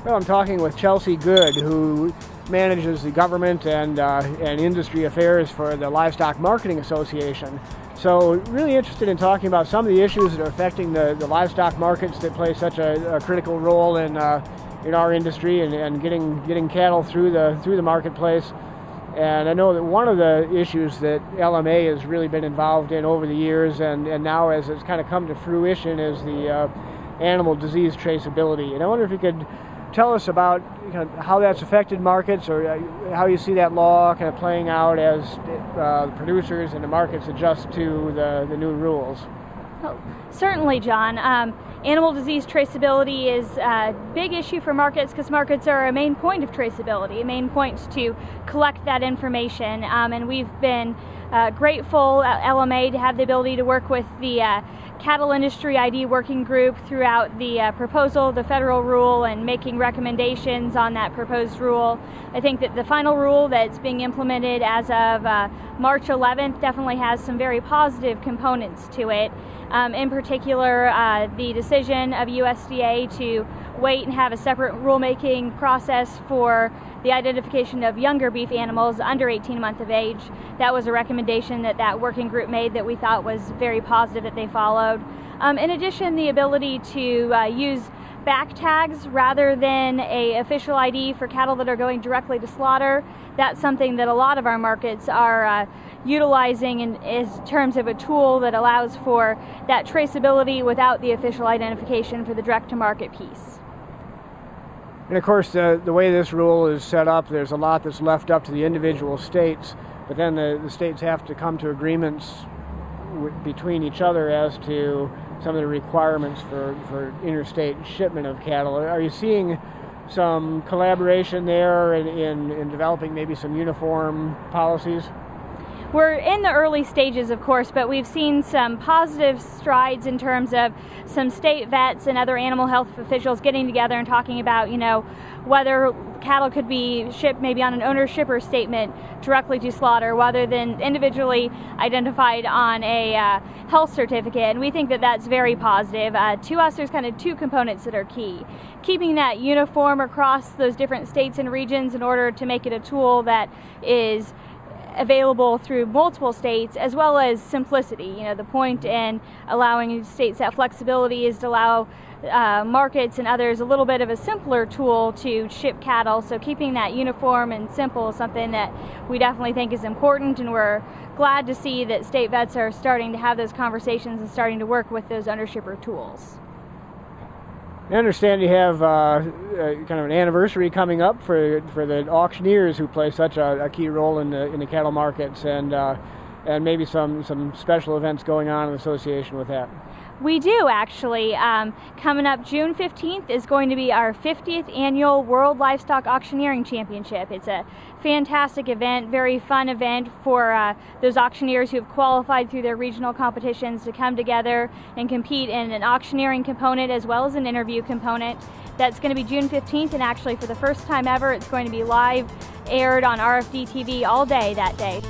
Well, I'm talking with Chelsea Good, who manages the government and industry affairs for the Livestock Marketing Association. So really interested in talking about some of the issues that are affecting the livestock markets that play such a critical role in our industry and getting cattle through the marketplace. And I know that one of the issues that LMA has really been involved in over the years and now as it's kind of come to fruition is the Animal Disease Traceability. And I wonder if you could tell us about how that's affected markets, or how you see that law kind of playing out as producers and the markets adjust to the new rules. Oh, certainly, John. Animal disease traceability is a big issue for markets because markets are a main point of traceability, a main point to collect that information. And we've been grateful at LMA to have the ability to work with the Cattle Industry ID Working Group throughout the proposal, the federal rule, and making recommendations on that proposed rule. I think that the final rule that's being implemented as of March 11th definitely has some very positive components to it. In particular, the decision of USDA to wait and have a separate rulemaking process for the identification of younger beef animals under 18 months of age. That was a recommendation that working group made that we thought was very positive that they followed. In addition, the ability to use back tags rather than an official ID for cattle that are going directly to slaughter. That's something that a lot of our markets are utilizing in terms of a tool that allows for that traceability without the official identification for the direct-to-market piece. And of course, the way this rule is set up, there's a lot that's left up to the individual states, but then the states have to come to agreements between each other as to some of the requirements for interstate shipment of cattle. Are you seeing some collaboration there in developing maybe some uniform policies? We're in the early stages, of course, but we've seen some positive strides in terms of some state vets and other animal health officials getting together and talking about, whether cattle could be shipped maybe on an owner-shipper statement directly to slaughter rather than individually identified on a health certificate. And we think that that's very positive. To us, there's kind of two components that are key. Keeping that uniform across those different states and regions in order to make it a tool that is available through multiple states, as well as simplicity. The point in allowing states that flexibility is to allow markets and others a little bit of a simpler tool to ship cattle. So keeping that uniform and simple is something that we definitely think is important, and we're glad to see that state vets are starting to have those conversations and starting to work with those under-shipper tools. I understand you have kind of an anniversary coming up for the auctioneers who play such a key role in the cattle markets, and maybe some special events going on in association with that. We do, actually. Coming up June 15th is going to be our 50th annual World Livestock Auctioneering Championship. It's a fantastic event, very fun event for those auctioneers who have qualified through their regional competitions to come together and compete in an auctioneering component as well as an interview component. That's going to be June 15th, and actually for the first time ever, it's going to be live aired on RFD TV all day that day.